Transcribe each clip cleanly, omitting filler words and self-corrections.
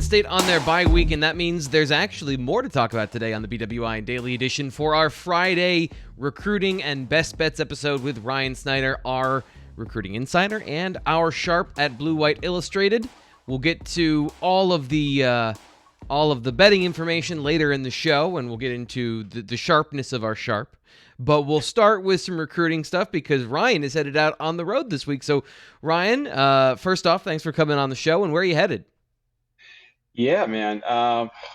State on their bye week, and that means there's actually more to talk about today on the BWI Daily Edition for our Friday recruiting and best bets episode with Ryan Snyder, our recruiting insider, and our sharp at Blue White Illustrated. We'll get to all of the betting information later in the show, and we'll get into the sharpness of our sharp. But we'll start with some recruiting stuff because Ryan is headed out on the road this week. So, Ryan, first off, thanks for coming on the show. And where are you headed? Yeah, man.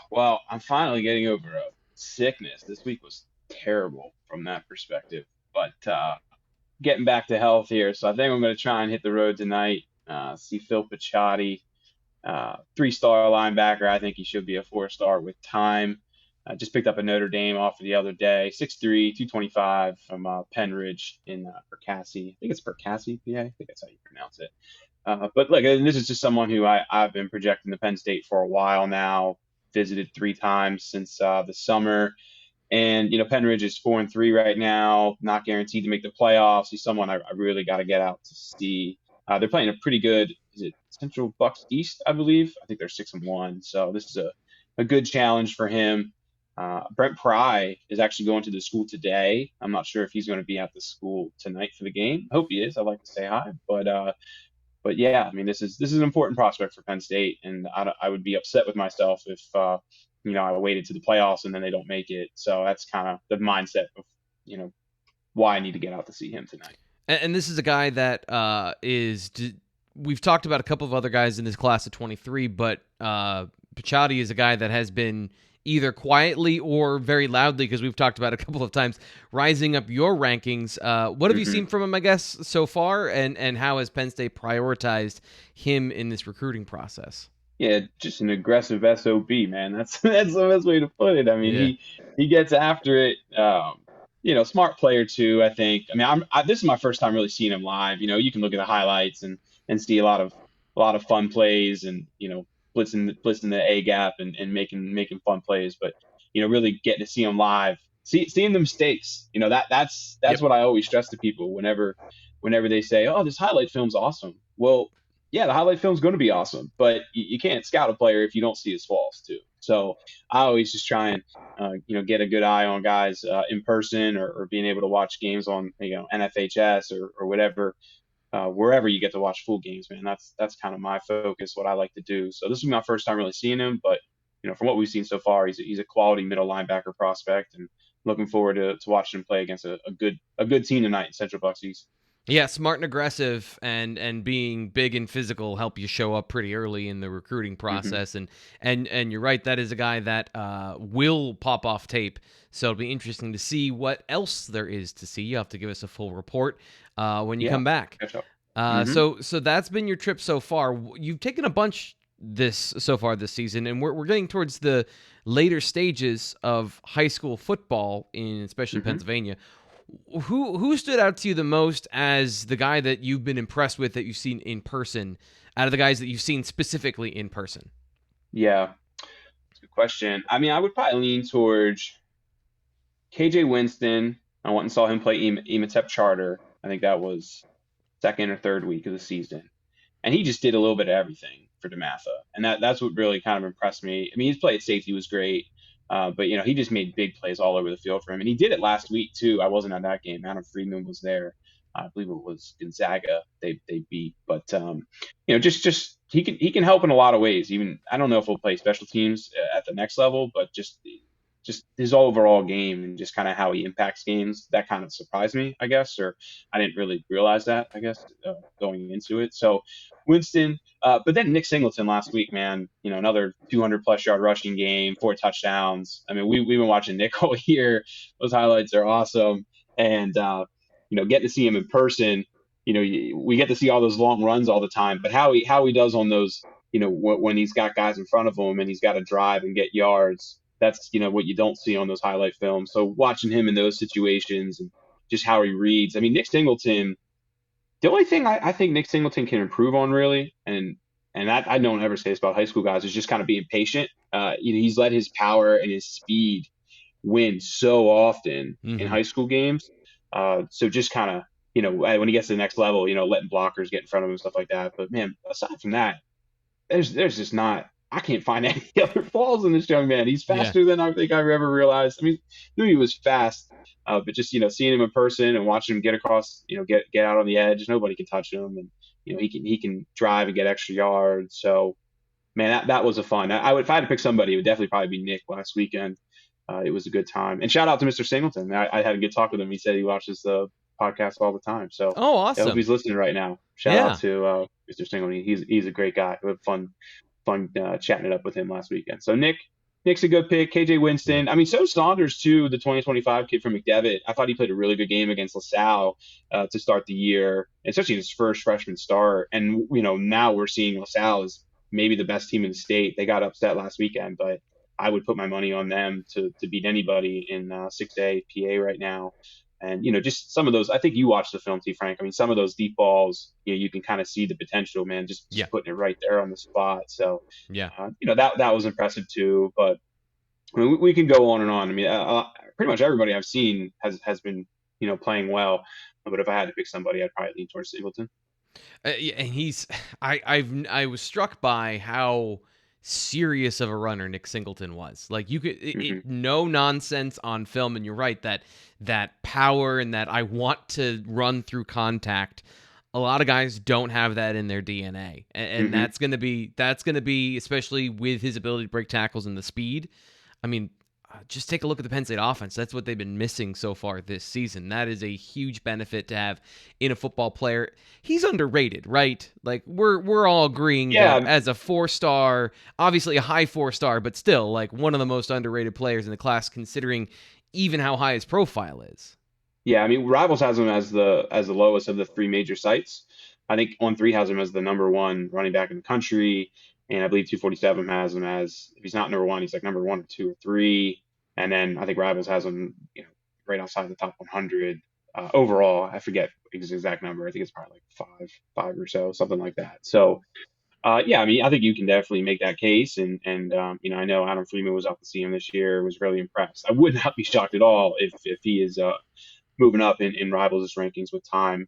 Well, I'm finally getting over a sickness. This week was terrible from that perspective, but getting back to health here. So I think I'm going to try and hit the road tonight. See Phil Picciotti, 3-star linebacker. I think he should be a 4-star with time. Just picked up a Notre Dame offer the other day, 6'3", 225 from Pennridge in Percassi. I think it's Percassi, PA. I think that's how you pronounce it. But look, and this is just someone who I've been projecting to Penn State for a while now. Visited 3 times since the summer. And, Pennridge is 4-3 right now, not guaranteed to make the playoffs. He's someone I really got to get out to see. They're playing a pretty good, is it Central Bucks East, I believe? I think they're 6-1. So this is a good challenge for him. Brent Pry is actually going to the school today. I'm not sure if he's going to be at the school tonight for the game. I hope he is. I'd like to say hi. But yeah, I mean, this is an important prospect for Penn State, and I would be upset with myself if I waited to the playoffs and then they don't make it. So that's kind of the mindset of why I need to get out to see him tonight. And this is a guy that we've talked about a couple of other guys in this class of 23, but Picciotti is a guy that has been either quietly or very loudly, because we've talked about a couple of times, rising up your rankings. What have you seen from him, I guess, so far, and how has Penn State prioritized him in this recruiting process? Yeah, just an aggressive SOB, man. That's the best way to put it. I mean, Yeah. he gets after it. Smart player too, I think. I mean, this is my first time really seeing him live. You can look at the highlights and see a lot of fun plays and blitzing the A gap and making fun plays, but really getting to see him live, seeing the mistakes. That's Yep. what I always stress to people whenever they say, "Oh, this highlight film's awesome." Well, yeah, the highlight film's going to be awesome, but you can't scout a player if you don't see his flaws too. So I always just try and get a good eye on guys in person or being able to watch games on NFHS or whatever. Wherever you get to watch full games, man, that's kind of my focus, what I like to do. So this is my first time really seeing him, but from what we've seen so far, he's a quality middle linebacker prospect, and looking forward to watching him play against a good team tonight in Central Bucks East. Yeah, smart and aggressive, and being big and physical help you show up pretty early in the recruiting process. And you're right, that is a guy that will pop off tape. So it'll be interesting to see what else there is to see. You have to give us a full report when you come back. So that's been your trip so far. You've taken a bunch so far this season, and we're getting towards the later stages of high school football especially Pennsylvania. Who stood out to you the most as the guy that you've been impressed with that you've seen in person, out of the guys that you've seen specifically in person? Yeah, that's a good question. I mean, I would probably lean towards KJ Winston. I went and saw him play Ematep Charter. I think that was second or third week of the season, and he just did a little bit of everything for DeMatha, and that's what really kind of impressed me. I mean, his play at safety was great. But he just made big plays all over the field for him, and he did it last week too. I wasn't at that game. Adam Friedman was there. I believe it was Gonzaga they beat, but just he can help in a lot of ways. Even I don't know if he'll play special teams at the next level, but just his overall game and just kind of how he impacts games, that kind of surprised me, I guess, or I didn't really realize that, I guess, going into it. So Winston, but then Nick Singleton last week, man, another 200+ yard rushing game, 4 touchdowns. I mean, we've been watching Nick all year. Those highlights are awesome. And, getting to see him in person, we get to see all those long runs all the time, but how he does on those, when he's got guys in front of him and he's got to drive and get yards, that's, what you don't see on those highlight films. So watching him in those situations and just how he reads. I mean, Nick Singleton, the only thing I think Nick Singleton can improve on really, and that I don't ever say this about high school guys, is just kind of being patient. He's let his power and his speed win so often in high school games. So just kind of, when he gets to the next level, letting blockers get in front of him and stuff like that. But man, aside from that, there's just not, I can't find any other flaws in this young man. He's Yeah. faster than I think I've ever realized. I mean, knew he was fast, but just seeing him in person and watching him get across, get out on the edge, nobody can touch him, and he can drive and get extra yards. So man, that was a fun. I would if I had to pick somebody, it would definitely probably be Nick last weekend. It was a good time, and shout out to Mr. Singleton. I had a good talk with him. He said he watches the podcast all the time. So Oh, I hope awesome. he's listening right now. Shout out Yeah. to Mr. Singleton. He's a great guy. We had fun chatting it up with him last weekend. So Nick's a good pick. KJ Winston. I mean, so Saunders too, the 2025 kid from McDevitt. I thought he played a really good game against LaSalle to start the year, especially his first freshman start. And now we're seeing LaSalle is maybe the best team in the state. They got upset last weekend, but I would put my money on them to beat anybody in 6A PA right now. And just some of those. I think you watched the film, T. Frank. I mean, some of those deep balls, you can kind of see the potential, man. Just Yeah. putting it right there on the spot. So, Yeah. that was impressive too. But I mean, we can go on and on. I mean, pretty much everybody I've seen has been playing well. But if I had to pick somebody, I'd probably lean towards Singleton. Yeah, and I was struck by how serious of a runner Nick Singleton was. Like you could Hmm. no nonsense on film, and you're right that power and that I want to run through contact. A lot of guys don't have that in their DNA, and Hmm. that's gonna be especially with his ability to break tackles and the speed. I mean, just take a look at the Penn State offense. That's what they've been missing so far this season. That is a huge benefit to have in a football player. He's underrated, right? Like we're all agreeing that Yeah, as a 4-star, obviously a high 4-star, but still like one of the most underrated players in the class, considering even how high his profile is. yeah. I mean, Rivals has him as the lowest of the three major sites. I think On3 has him as the number one running back in the country, and I believe 247 has him as if he's not number one, he's like number one or two or three. And then I think Rivals has him, right outside the top 100 overall. I forget his exact number. I think it's probably like five or so, something like that. So yeah, I mean, I think you can definitely make that case, and I know Adam Freeman was out to see him this year, was really impressed. I would not be shocked at all if he is moving up in Rivals' rankings with time.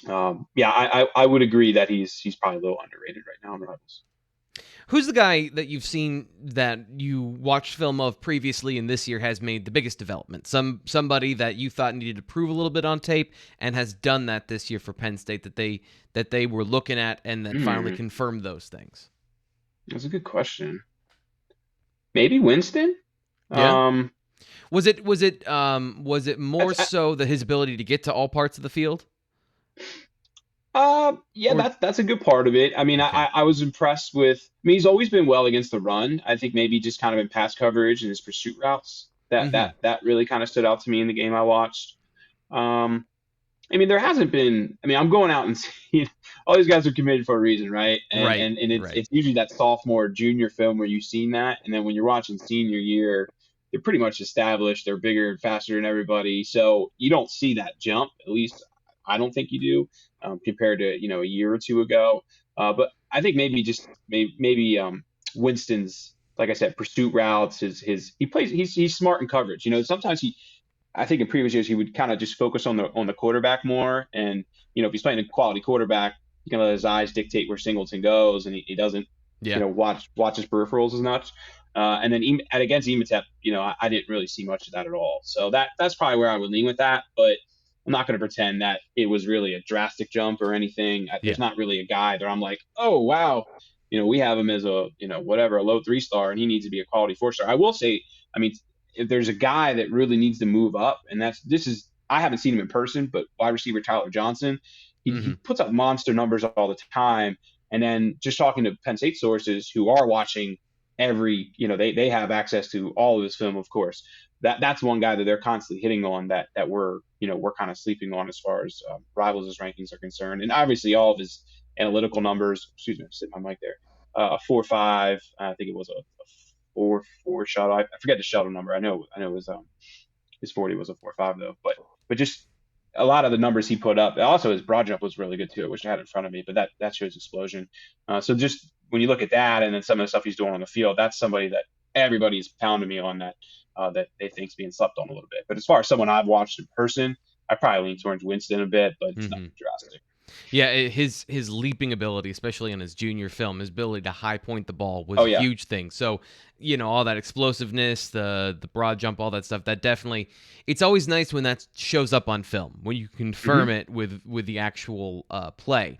Yeah, I would agree that he's probably a little underrated right now in Rivals. Who's the guy that you've seen that you watched film of previously and this year has made the biggest development? Somebody that you thought needed to prove a little bit on tape and has done that this year for Penn State that they were looking at and that finally Hmm, confirmed those things. that's a good question. Maybe Winston. Yeah. Um, Was it more I, so that his ability to get to all parts of the field? Yeah, Or that's a good part of it. I mean, okay. I was impressed with. I mean, he's always been well against the run. I think maybe just kind of in pass coverage and his pursuit routes that Mm-hmm. that that really kind of stood out to me in the game I watched. Um, I mean, there hasn't been. I mean, I'm going out and seeing all these guys are committed for a reason, right? And Right. and and it's Right. it's usually that sophomore, junior film where you've seen that, and then when you're watching senior year, they're pretty much established. They're bigger and faster than everybody, so you don't see that jump. At least I don't think you do compared to a year or two ago. But I think maybe just maybe Winston's, like I said, pursuit routes. His he plays. He's smart in coverage. Sometimes I think in previous years he would kind of just focus on the quarterback more, and if he's playing a quality quarterback, he can let his eyes dictate where Singleton goes, and he doesn't Yeah. watch his peripherals as much. And then against Ematep, I didn't really see much of that at all. So that's probably where I would lean with that, but I'm not going to pretend that it was really a drastic jump or anything. There's Yeah. not really a guy that I'm like, oh wow, we have him as a whatever, a low 3-star, and he needs to be a quality 4-star. I will say, I mean, if there's a guy that really needs to move up, and I haven't seen him in person, but wide receiver Tyler Johnson, he Mm-hmm. puts up monster numbers all the time. And then just talking to Penn State sources who are watching they have access to all of his film, of course. That's one guy that they're constantly hitting on that we're kind of sleeping on as far as Rivals' rankings are concerned, and obviously all of his analytical numbers. Excuse me, I'm sitting on my mic there. 4.5. I think it was a 4.4 shuttle. I forget the shuttle number. I know it was his 40 was a 4.5 though. But just a lot of the numbers he put up. Also, his broad jump was really good too. I wish I had it in front of me, but that shows explosion. So just when you look at that, and then some of the stuff he's doing on the field, that's somebody that everybody's pounding me on that they think's being slept on a little bit. But as far as someone I've watched in person, I probably lean towards Winston a bit, but it's Mm-hmm. nothing drastic. Yeah, his leaping ability, especially in his junior film, his ability to high point the ball was Oh a yeah. huge thing. So, all that explosiveness, the broad jump, all that stuff, that definitely, it's always nice when that shows up on film, when you confirm it with the actual play.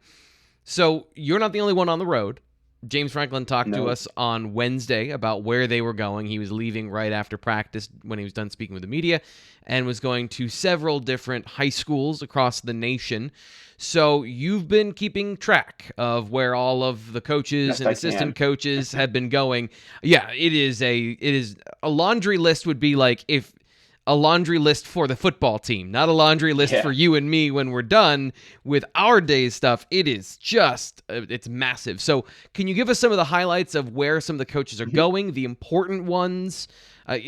So you're not the only one on the road. James Franklin talked to No. us on Wednesday about where they were going. He was leaving right after practice when he was done speaking with the media and was going to several different high schools across the nation. So you've been keeping track of where all of the coaches Best and I assistant can. coaches have been going. Yeah, it is a laundry list would be like if a laundry list for the football team, not a laundry list Yeah. for you and me when we're done with our day's stuff. It is just, it's massive. So, can you give us some of the highlights of where some of the coaches are going, the important ones?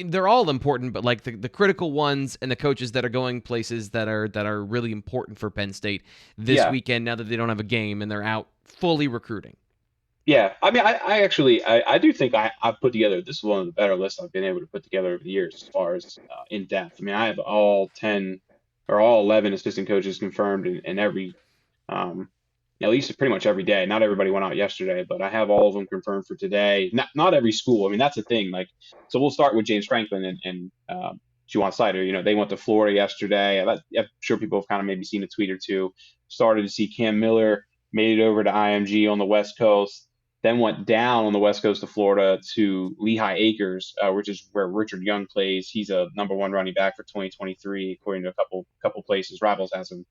They're all important, but like the critical ones and the coaches that are going places that are really important for Penn State this Yeah. weekend now that they don't have a game and they're out fully recruiting. Yeah, I mean, I actually, I do think I've put together, this is one of the better lists I've been able to put together over the years as far as in depth. I mean, I have all 10 or all 11 assistant coaches confirmed in every, um, at least pretty much every day. Not everybody went out yesterday, but I have all of them confirmed for today. Not every school. I mean, that's the thing. Like, so we'll start with James Franklin and Ryan Snyder. They went to Florida yesterday. I'm sure people have kind of maybe seen a tweet or two. Started to see Cam Miller made it over to IMG on the West Coast, then went down on the West Coast of Florida to Lehigh Acres, which is where Richard Young plays. He's a #1 running back for 2023, according to a couple places. Rivals has him,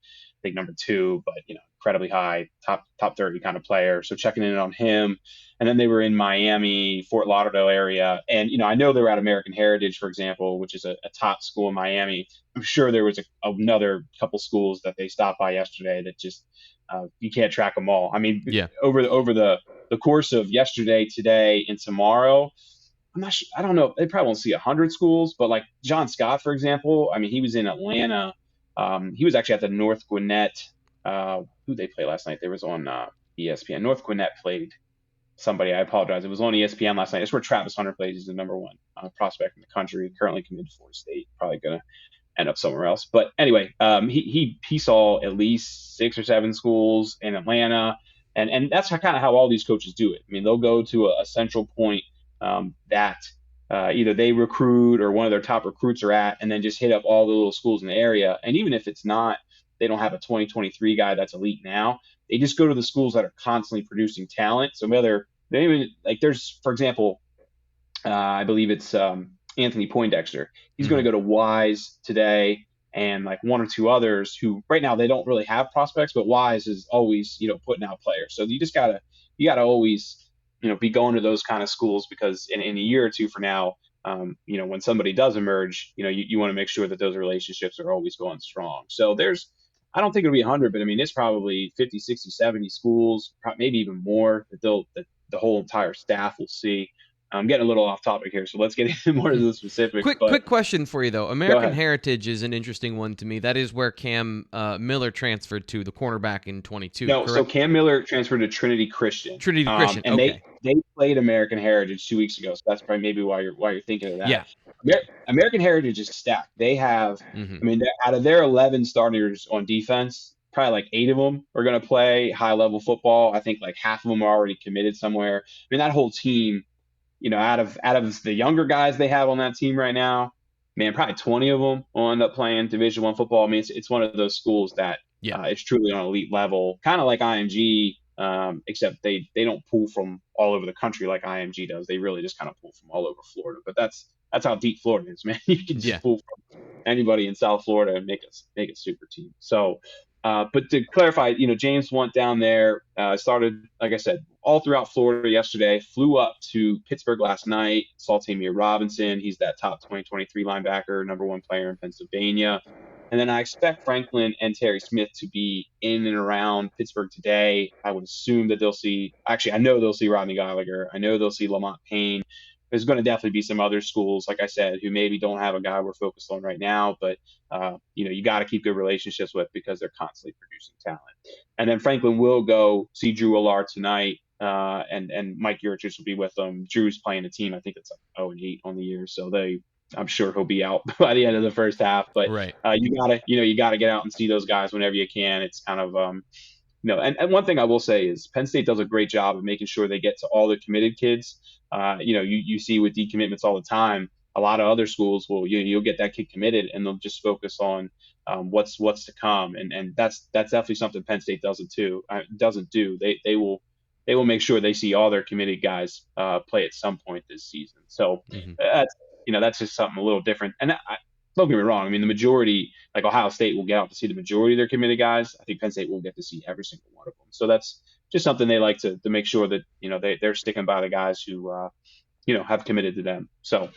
I think, #2, but incredibly high, top 30 kind of player. So checking in on him. And then they were in Miami, Fort Lauderdale area, and I know they were at American Heritage, for example, which is a top school in Miami. I'm sure there was another couple schools that they stopped by yesterday that just you can't track them all. I mean, Yeah. over the course of yesterday, today, and tomorrow, I'm not sure. I don't know. They probably won't see 100 schools, but like John Scott, for example, I mean, he was in Atlanta. He was actually at the North Gwinnett. Who they play last night? There was on ESPN. North Gwinnett played somebody. I apologize. It was on ESPN last night. It's where Travis Hunter plays. He's the #1 prospect in the country. Currently committed to Florida State. Probably gonna end up somewhere else. But anyway, he saw at least 6 or 7 schools in Atlanta, and that's kind of how all these coaches do it. I mean, they'll go to a central point that either they recruit or one of their top recruits are at, and then just hit up all the little schools in the area. And even if it's not, they don't have a 2023 guy that's elite now. They just go to the schools that are constantly producing talent. So whether they even like, there's, for example, I believe it's Anthony Poindexter. He's going to go to Wise today, and like 1 or 2 others who right now they don't really have prospects, but Wise is always putting out players. So you gotta always be going to those kind of schools, because in a year or two from now, when somebody does emerge, you want to make sure that those relationships are always going strong. So I don't think it'll be 100, but I mean, it's probably 50, 60, 70 schools, maybe even more that the whole entire staff will see. I'm getting a little off topic here, so let's get into more of the specifics. Quick question for you, though. Go American ahead. Heritage is an interesting one to me. That is where Cam Miller transferred to, the cornerback in 22, No, so correct? Cam Miller transferred to Trinity Christian. Trinity Christian. And Okay. they played American Heritage 2 weeks ago, so that's probably maybe why you're thinking of that. Yeah. American Heritage is stacked. They have, Mhm. I mean, out of their 11 starters on defense, probably like 8 of them are going to play high level football. I think like half of them are already committed somewhere. I mean, that whole team, out of the younger guys they have on that team right now, man, probably 20 of them will end up playing Division I football. I mean, it's one of those schools that Yeah. is truly on elite level, kind of like IMG, except they don't pull from all over the country like IMG does. They really just kind of pull from all over Florida. But that's how deep Florida is, man. You can just Yeah. pull from anybody in South Florida and make a super team. So, but to clarify, James went down there, started, like I said, all throughout Florida yesterday, flew up to Pittsburgh last night, saw Tamir Robinson. He's that top 2023 linebacker, #1 player in Pennsylvania. And then I expect Franklin and Terry Smith to be in and around Pittsburgh today. I would assume that I know they'll see Rodney Gallagher. I know they'll see Lamont Payne. There's going to definitely be some other schools, like I said, who maybe don't have a guy we're focused on right now, but you got to keep good relationships with, because they're constantly producing talent. And then Franklin will go see Drew Allard tonight, and Mike Yurchich will be with them. Drew's playing a team, I think it's like 0-8 on the year, so I'm sure he'll be out by the end of the first half. But Right. you gotta get out and see those guys whenever you can. It's kind of No, and one thing I will say is Penn State does a great job of making sure they get to all the committed kids. You see with decommitments all the time. A lot of other schools will you'll get that kid committed and they'll just focus on what's to come, and that's definitely something Penn State doesn't do. They will make sure they see all their committed guys play at some point this season. So Hmm. that's just something a little different. And don't get me wrong. I mean, the majority, like Ohio State, will get out to see the majority of their committed guys. I think Penn State will get to see every single one of them. So that's just something they like to make sure that they're sticking by the guys who have committed to them. So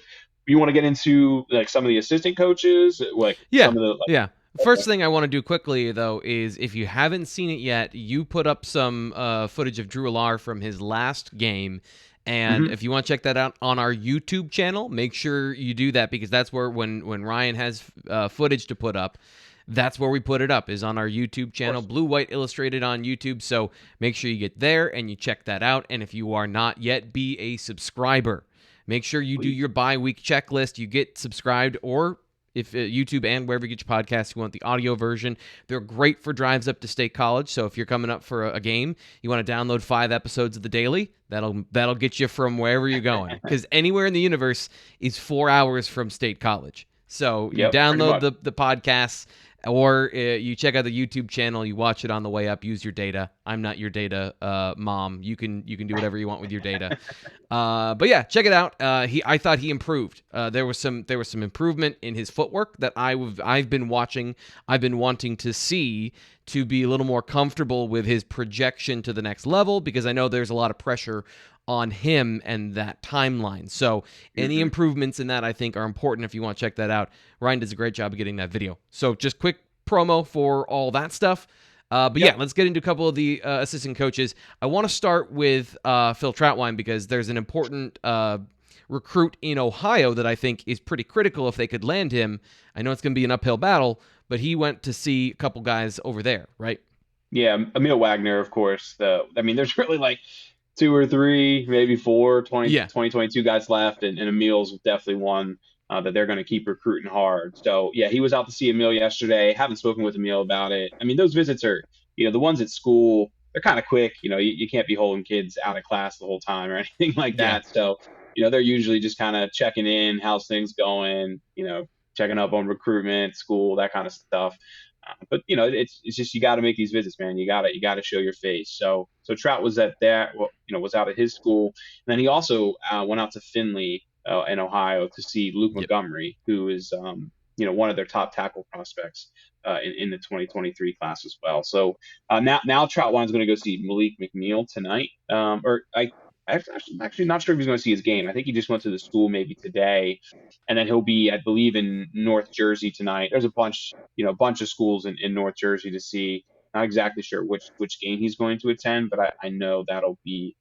you want to get into like some of the assistant coaches, like Yeah, some of the yeah. First okay. thing I want to do quickly though is if you haven't seen it yet, you put up some footage of Drew Alar from his last game. And Hmm. if you want to check that out on our YouTube channel, make sure you do that because that's where when Ryan has footage to put up, that's where we put it up is on our YouTube Of channel, course. Blue White Illustrated on YouTube. So make sure you get there and you check that out. And if you are not yet, be a subscriber. Make sure you do Please. your bi-week checklist. You get subscribed, or if YouTube and wherever you get your podcasts, you want the audio version. They're great for drives up to State College. So if you're coming up for a game, you want to download 5 episodes of the daily. That'll get you from wherever you're going. Because anywhere in the universe is 4 hours from State College. So you Yep, pretty download much. the podcasts, or you check out the YouTube channel. You watch it on the way up. Use your data. I'm not your data mom. You can do whatever you want with your data. But yeah, check it out. I thought he improved. There was some improvement in his footwork that I've been watching. I've been wanting to see to be a little more comfortable with his projection to the next level because I know there's a lot of pressure on him and that timeline. So any Hmm. improvements in that I think are important if you want to check that out. Ryan does a great job of getting that video. So just quick promo for all that stuff. But yeah, Yep. let's get into a couple of the assistant coaches. I want to start with Phil Trautwein because there's an important recruit in Ohio that I think is pretty critical if they could land him. I know it's going to be an uphill battle, but he went to see a couple guys over there, right? Yeah, Emil Wagner, of course. There's really like two or three, maybe four, Yeah. 2022 guys left, and Emil's definitely one that they're going to keep recruiting hard. So, yeah, he was out to see Emil yesterday. Haven't spoken with Emil about it. I mean, those visits are, the ones at school, they're kind of quick. You can't be holding kids out of class the whole time or anything like Yeah. that. So, they're usually just kind of checking in, how's things going, checking up on recruitment, school, that kind of stuff. But it's just you got to make these visits, man. You got to show your face. So Trout was at that, well, was out at his school, and then he also went out to Findlay in Ohio to see Luke Yep. Montgomery, who is one of their top tackle prospects in the 2023 class as well. So now Troutwine's going to go see Malik McNeil tonight, or I'm actually not sure if he's going to see his game. I think he just went to the school maybe today, and then he'll be, I believe, in North Jersey tonight. There's a bunch of schools in North Jersey to see. Not exactly sure which game he's going to attend, but I know that'll be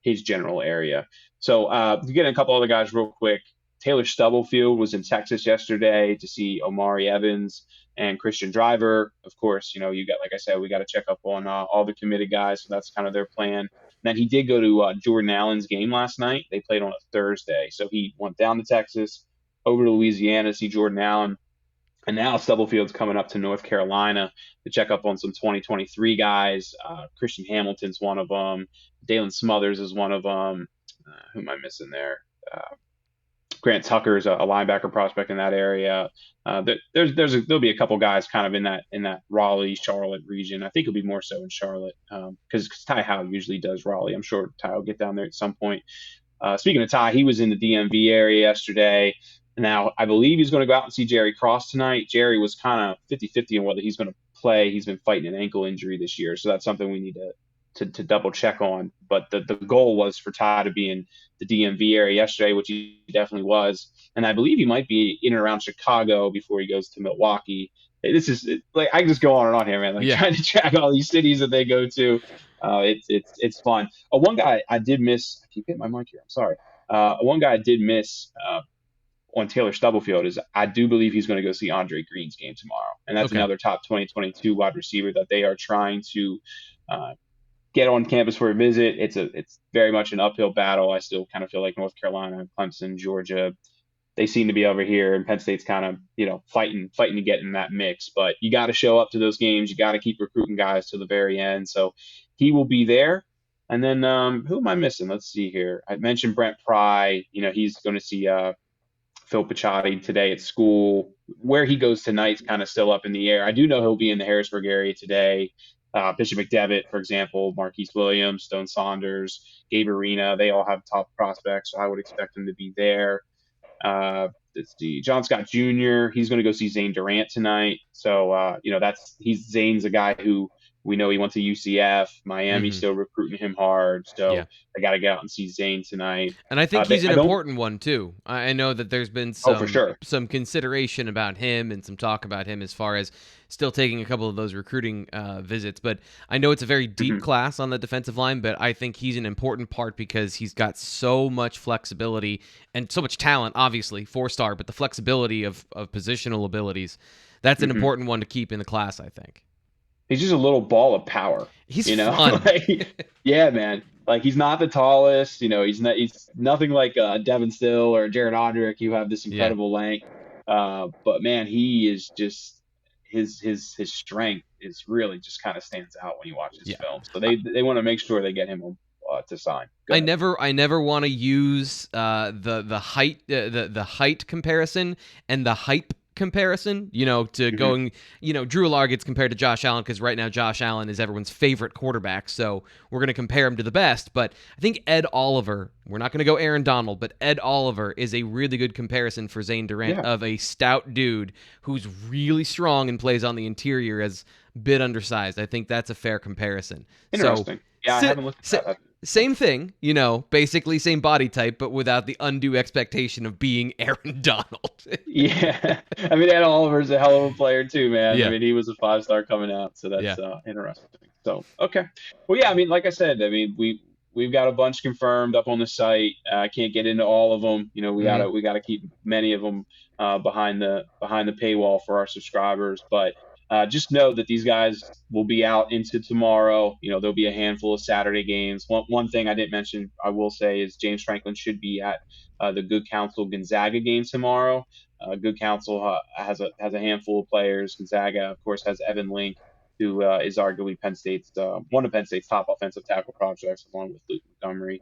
his general area. So to get a couple other guys real quick, Taylor Stubblefield was in Texas yesterday to see Omari Evans and Christian Driver. Of course, you got, like I said, we got to check up on all the committed guys. So that's kind of their plan. Then he did go to Jordan Allen's game last night. They played on a Thursday. So he went down to Texas, over to Louisiana to see Jordan Allen. And now Stubblefield's coming up to North Carolina to check up on some 2023 guys. Christian Hamilton's one of them. Dalen Smothers is one of them. Who am I missing there? Uh, Grant Tucker is a linebacker prospect in that area. There'll be a couple guys kind of in that Raleigh Charlotte region. I think it'll be more so in Charlotte because Ty Howe usually does Raleigh. I'm sure Ty will get down there at some point. Speaking of Ty, he was in the DMV area yesterday. Now, I believe he's going to go out and see Jerry Cross tonight. Jerry was kind of 50-50 on whether he's going to play. He's been fighting an ankle injury this year, so that's something we need to double check on. But the goal was for Ty to be in the DMV area yesterday, which he definitely was. And I believe he might be in and around Chicago before he goes to Milwaukee. This is like I can just go on and on here, man. Like Yeah. trying to track all these cities that they go to. It's fun. One guy I did miss. I keep hitting my mic here. I'm sorry. One guy I did miss on Taylor Stubblefield is I do believe he's going to go see Andre Green's game tomorrow, and that's Okay. another top 2022 wide receiver that they are trying to uh, get on campus for a visit. It's very much an uphill battle. I still kind of feel like North Carolina, Clemson, Georgia, they seem to be over here, and Penn State's kind of, fighting to get in that mix. But you got to show up to those games. You got to keep recruiting guys to the very end. So he will be there. And then who am I missing? Let's see here. I mentioned Brent Pry. He's going to see Phil Picciotti today at school. Where he goes tonight is kind of still up in the air. I do know he'll be in the Harrisburg area today. Bishop McDevitt, for example, Marquise Williams, Stone Saunders, Gabe Arena, they all have top prospects, so I would expect him to be there. Let's see, John Scott Jr., he's going to go see Zane Durant tonight. So, Zane's a guy who we know he went to UCF. Miami's still recruiting him hard. So I got to get out and see Zane tonight. And I think he's an important one, too. I know that there's been some consideration about him and some talk about him as far as still taking a couple of those recruiting visits. But I know it's a very deep class on the defensive line, but I think he's an important part because he's got so much flexibility and so much talent, obviously, 4-star, but the flexibility of positional abilities. That's an important one to keep in the class, I think. He's just a little ball of power. He's fun. Yeah, man. Like, he's not the tallest. He's nothing like Devin Still or Jared Odrick. You have this incredible length. But man, he is just his strength is really just kind of stands out when you watch his film. So they want to make sure they get him to sign. I never want to use the height comparison and the hype comparison, going, Drew Allar gets compared to Josh Allen because right now Josh Allen is everyone's favorite quarterback, so we're going to compare him to the best. But I think Ed Oliver, we're not going to go Aaron Donald, but Ed Oliver is a really good comparison for Zane Durant of a stout dude who's really strong and plays on the interior as a bit undersized. I think that's a fair comparison. Interesting. I haven't looked at that. Same thing, basically same body type, but without the undue expectation of being Aaron Donald. Yeah. I mean, Ed Oliver's a hell of a player too, man. Yeah. I mean, he was a 5-star coming out, so that's interesting. So, okay. Well, yeah, I mean, like I said, we've got a bunch confirmed up on the site. I can't get into all of them. We gotta keep many of them behind the paywall for our subscribers, but just know that these guys will be out into tomorrow. There'll be a handful of Saturday games. One thing I didn't mention, I will say, is James Franklin should be at the Good Counsel Gonzaga game tomorrow. Good Counsel has a handful of players. Gonzaga, of course, has Evan Link, who is arguably one of Penn State's top offensive tackle prospects, along with Luke Montgomery.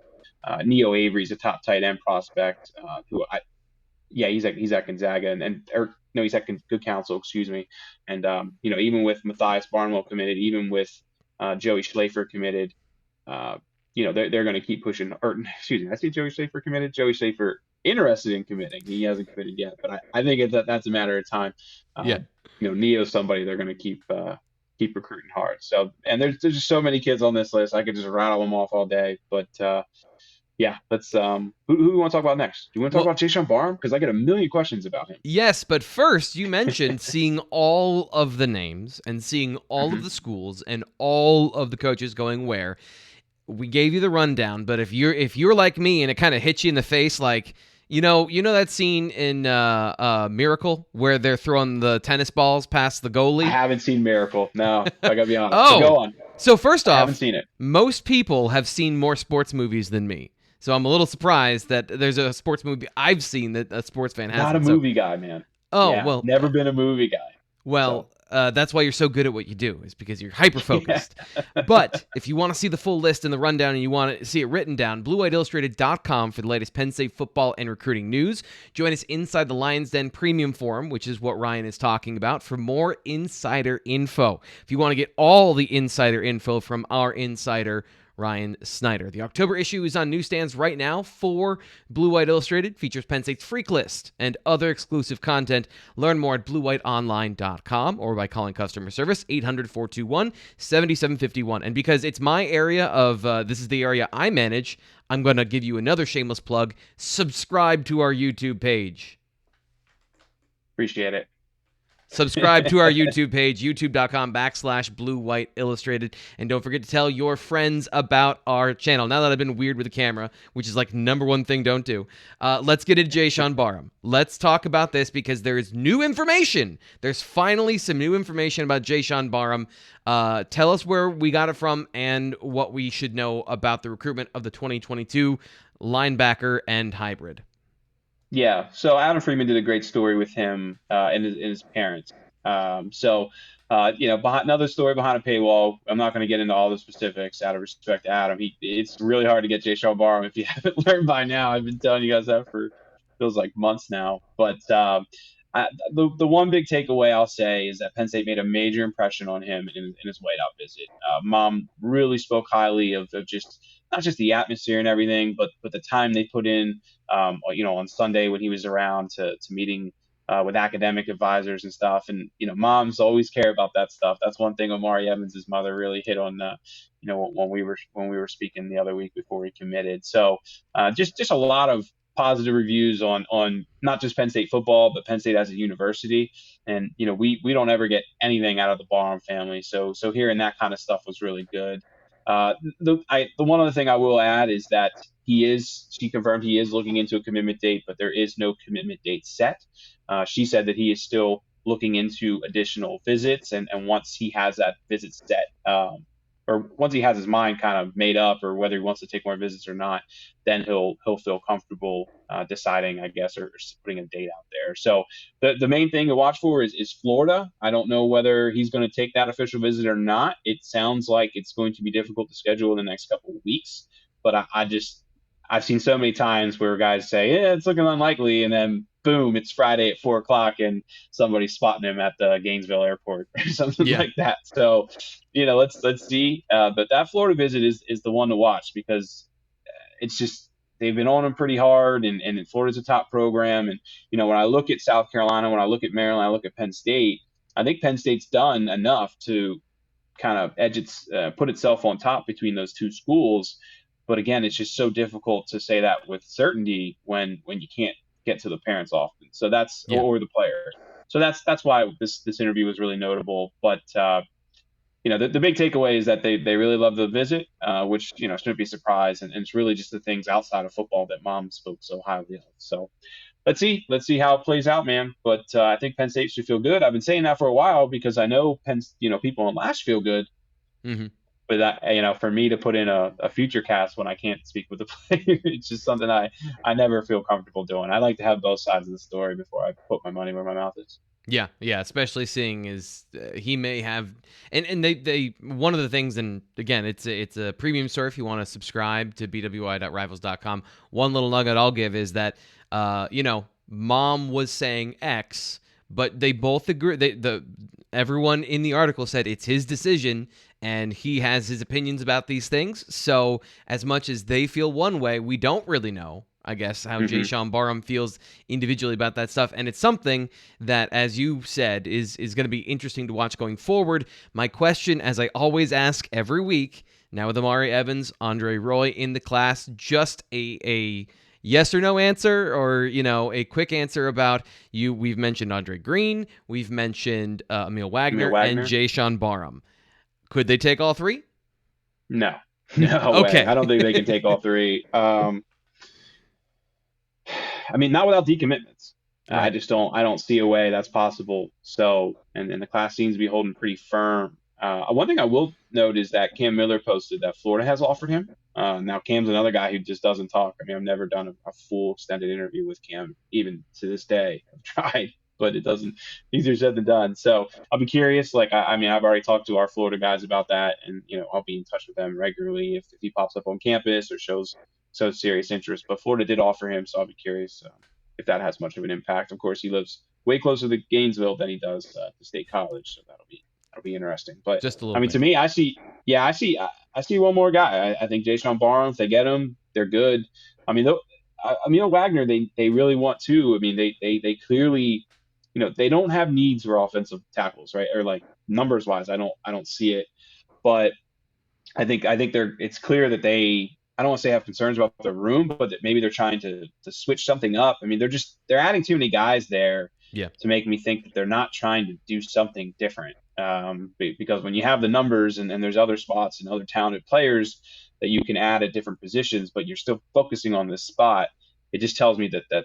Neo Avery's a top tight end prospect. He's at Gonzaga he's at Good Counsel, excuse me. And, even with Matthias Barnwell committed, even with Joey Schlafer committed, they're going to keep pushing. Or, excuse me, I see Joey Schlafer committed. Joey Schlafer interested in committing. He hasn't committed yet, but I think that's a matter of time. Neo's somebody they're going to keep recruiting hard. So, and there's just so many kids on this list. I could just rattle them off all day, but let's who do we want to talk about next? Do you want to talk about Jason Barham? Because I get a million questions about him. Yes, but first you mentioned seeing all of the names and seeing all of the schools and all of the coaches going where. We gave you the rundown, but if you're like me and it kind of hits you in the face, like you know that scene in Miracle where they're throwing the tennis balls past the goalie. I haven't seen Miracle. No, I gotta be honest. So go on. So first off, I haven't seen it. Most people have seen more sports movies than me. So I'm a little surprised that there's a sports movie I've seen that a sports fan hasn't. Not a movie guy, man. Oh, yeah, well. Never been a movie guy. Well, that's why you're so good at what you do, is because you're hyper-focused. But if you want to see the full list and the rundown and you want to see it written down, BlueWhiteIllustrated.com for the latest Penn State football and recruiting news. Join us inside the Lions Den Premium Forum, which is what Ryan is talking about, for more insider info. If you want to get all the insider info from our insider, Ryan Snyder. The October issue is on newsstands right now for Blue White Illustrated. Features Penn State's Freak List and other exclusive content. Learn more at bluewhiteonline.com or by calling customer service 800-421-7751. And because it's my area of, this is the area I manage, I'm going to give you another shameless plug. Subscribe to our YouTube page. Appreciate it. Subscribe to our YouTube page, youtube.com/Blue White Illustrated. And don't forget to tell your friends about our channel. Now that I've been weird with the camera, which is like number one thing don't do, let's get into Jason Barham. Let's talk about this because there is new information. There's finally some new information about Jason Barham. Tell us where we got it from and what we should know about the recruitment of the 2022 linebacker and hybrid. Yeah, so Adam Freeman did a great story with him and his parents. Behind another story behind a paywall. I'm not going to get into all the specifics out of respect to Adam. It's really hard to get Jay Sean Barham if you haven't learned by now. I've been telling you guys that for feels like months now. But the one big takeaway I'll say is that Penn State made a major impression on him in his whiteout visit. Mom really spoke highly of just not just the atmosphere and everything, but the time they put in on Sunday when he was around to meeting with academic advisors and stuff. And, moms always care about that stuff. That's one thing Omari Evans' mother really hit on, when we were speaking the other week before he committed. So just a lot of positive reviews on not just Penn State football, but Penn State as a university. And, we don't ever get anything out of the Barham family. So hearing that kind of stuff was really good. The one other thing I will add is that she confirmed he is looking into a commitment date, but there is no commitment date set. She said that he is still looking into additional visits, and once he has that visit set, or once he has his mind kind of made up, or whether he wants to take more visits or not, then he'll feel comfortable deciding, I guess, or putting a date out there. So the main thing to watch for is Florida. I don't know whether he's going to take that official visit or not. It sounds like it's going to be difficult to schedule in the next couple of weeks, but I've seen so many times where guys say, yeah, it's looking unlikely, and then boom, it's Friday at 4 o'clock, and somebody's spotting him at the Gainesville airport or something like that. So, let's see. But that Florida visit is the one to watch, because it's just they've been on him pretty hard, and Florida's a top program. And when I look at South Carolina, when I look at Maryland, I look at Penn State. I think Penn State's done enough to kind of put itself on top between those two schools. But again, it's just so difficult to say that with certainty when you can't get to the parents often. So or the players. So that's why this interview was really notable. But the big takeaway is that they really love the visit, which shouldn't be a surprise. And it's really just the things outside of football that Mom spoke so highly of. So let's see how it plays out, man. But I think Penn State should feel good. I've been saying that for a while because I know people in Lash feel good. Mm-hmm. But that, for me to put in a future cast when I can't speak with the player, it's just something I never feel comfortable doing. I like to have both sides of the story before I put my money where my mouth is. Yeah, especially seeing he may have, and they one of the things, and again, it's a premium store if you want to subscribe to bwi.rivals.com. One little nugget I'll give is that Mom was saying X, but they both agree. Everyone in the article said it's his decision, and he has his opinions about these things. So as much as they feel one way, we don't really know, I guess, how Jay Sean Barham feels individually about that stuff. And it's something that, as you said, is going to be interesting to watch going forward. My question, as I always ask every week, now with Omari Evans, Andre Roy in the class, just a yes or no answer, or a quick answer about you. We've mentioned Andre Green, we've mentioned Emil Wagner, and Jay Sean Barham. Could they take all three? No okay. Way. I don't think they can take all three. Not without decommitments. Right. I don't see a way that's possible. So, and the class seems to be holding pretty firm. One thing I will note is that Cam Miller posted that Florida has offered him. Now Cam's another guy who just doesn't talk. I've never done a full extended interview with Cam, even to this day. I've tried, but it doesn't, easier said than done. So I'll be curious. I've already talked to our Florida guys about that, and, I'll be in touch with them regularly if he pops up on campus or shows so serious interest. But Florida did offer him, so I'll be curious if that has much of an impact. Of course, he lives way closer to Gainesville than he does to State College, so that'll be interesting. But just a little bit. To me, I see one more guy. I think Jay Sean Barham, if they get him, they're good. Wagner, they really want to. They clearly, they don't have needs for offensive tackles, right? Or numbers wise, I don't see it. But I think it's clear that I don't want to say have concerns about the room, but that maybe they're trying to switch something up. They're adding too many guys there to make me think that they're not trying to do something different. Because when you have the numbers and there's other spots and other talented players that you can add at different positions, but you're still focusing on this spot, it just tells me that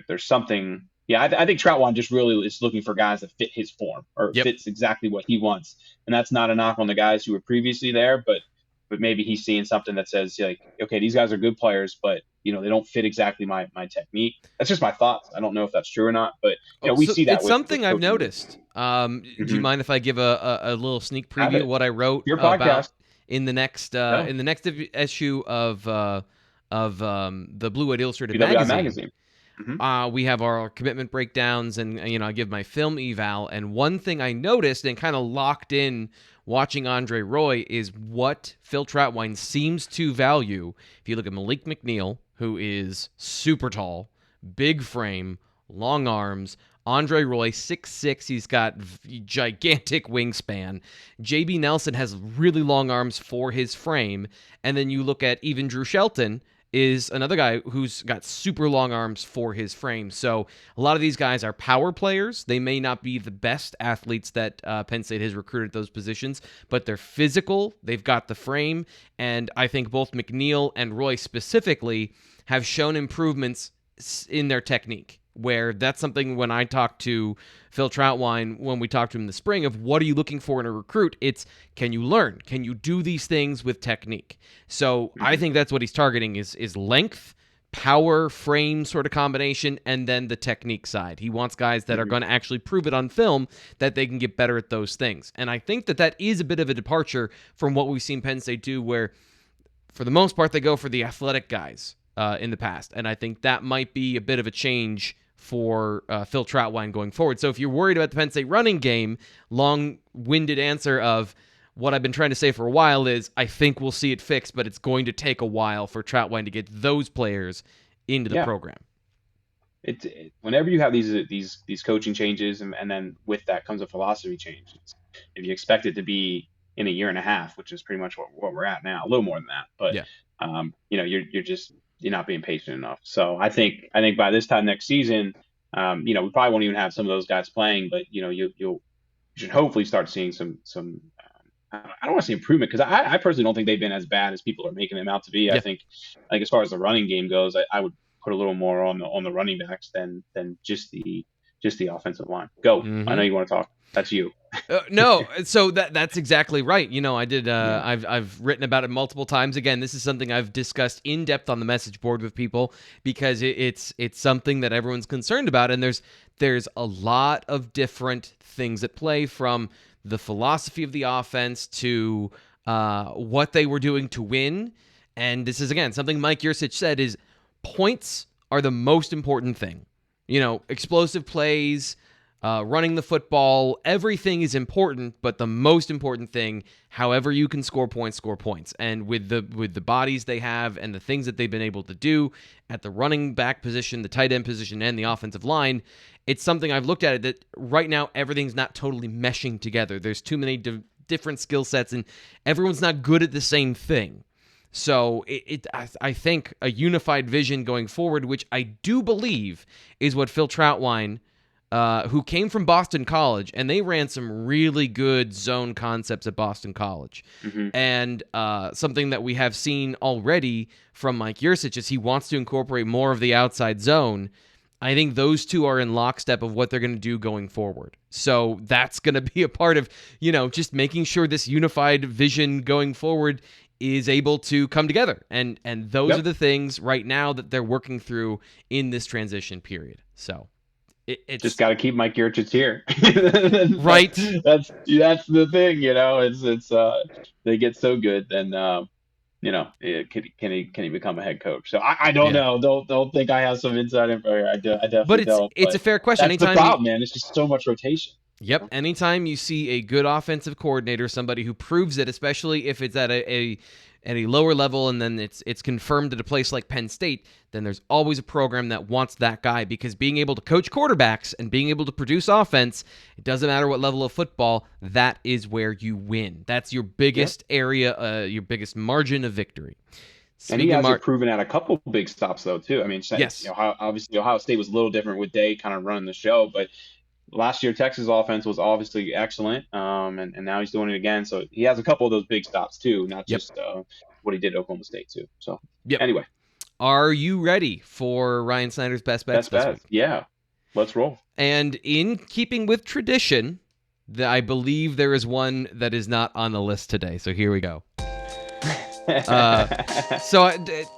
there's something. Yeah, I think Troutwine just really is looking for guys that fit his form or fits exactly what he wants, and that's not a knock on the guys who were previously there, but but maybe he's seeing something that says like, okay, these guys are good players, but they don't fit exactly my technique. That's just my thoughts. I don't know if that's true or not, but we So see that it's with something I've coaching. noticed. Do you mind if I give a little sneak Have preview of it. what I wrote Your about podcast. in the next No. issue of the Blue White Illustrated BWI magazine? magazine. We have our commitment breakdowns, and I give my film eval. And one thing I noticed and kind of locked in watching Andre Roy is what Phil Trautwein seems to value. If you look at Malik McNeil, who is super tall, big frame, long arms. Andre Roy, 6'6", he's got gigantic wingspan. JB Nelson has really long arms for his frame. And then you look at even Drew Shelton, is another guy who's got super long arms for his frame. So a lot of these guys are power players. They may not be the best athletes that Penn State has recruited at those positions, but they're physical. They've got the frame. And I think both McNeil and Roy specifically have shown improvements in their technique, where that's something when I talked to Phil Trautwein, when we talked to him in the spring, of what are you looking for in a recruit? It's, can you learn? Can you do these things with technique? So I think that's what he's targeting is length, power, frame sort of combination, and then the technique side. He wants guys that are going to actually prove it on film that they can get better at those things. And I think that is a bit of a departure from what we've seen Penn State do, where for the most part they go for the athletic guys in the past. And I think that might be a bit of a change for Phil Trautwein going forward. So if you're worried about the Penn State running game, long-winded answer of what I've been trying to say for a while is I think we'll see it fixed, but it's going to take a while for Trautwein to get those players into the program. Whenever you have these coaching changes, and then with that comes a philosophy change. If you expect it to be in a year and a half, which is pretty much what we're at now, a little more than that, but you're not being patient enough. So I think by this time next season, we probably won't even have some of those guys playing, but you should hopefully start seeing some. I don't want to say improvement, because I personally don't think they've been as bad as people are making them out to be. Yeah. I think as far as the running game goes, I would put a little more on the running backs than just the offensive line. Go. Mm-hmm. I know you want to talk. That's you. No, so that's exactly right. I did. I've written about it multiple times. Again, this is something I've discussed in depth on the message board with people, because it's something that everyone's concerned about, and there's a lot of different things at play, from the philosophy of the offense to what they were doing to win. And this is, again, something Mike Yurcich said is points are the most important thing. Explosive plays, running the football, everything is important, but the most important thing, however you can score points, score points. And with the bodies they have and the things that they've been able to do at the running back position, the tight end position, and the offensive line, it's something I've looked at it that right now everything's not totally meshing together. There's too many different skill sets, and everyone's not good at the same thing. So I think a unified vision going forward, which I do believe is what Phil Trautwein, who came from Boston College, and they ran some really good zone concepts at Boston College. Mm-hmm. And something that we have seen already from Mike Yurcich is he wants to incorporate more of the outside zone. I think those two are in lockstep of what they're going to do going forward. So that's going to be a part of, just making sure this unified vision going forward is able to come together. And those are the things right now that they're working through in this transition period. So it's just got to keep Mike Yurcich here. Right. That's the thing, it's they get so good, then can he become a head coach? So I don't know. Don't think I have some inside info here. I definitely but don't. It's a fair question. That's the problem, man. It's just so much rotation. Yep. Anytime you see a good offensive coordinator, somebody who proves it, especially if it's at a lower level and then it's confirmed at a place like Penn State, then there's always a program that wants that guy, because being able to coach quarterbacks and being able to produce offense, it doesn't matter what level of football, that is where you win. That's your biggest area, your biggest margin of victory. And he has proven at a couple big stops, though, too. I mean, yes. Obviously Ohio State was a little different with Day kind of running the show, but last year Texas offense was obviously excellent, and now he's doing it again. So he has a couple of those big stops too, not just what he did at Oklahoma State too. So anyway, are you ready for Ryan Snyder's best bets this week? Yeah, let's roll. And in keeping with tradition, I believe there is one that is not on the list today. So here we go. Uh,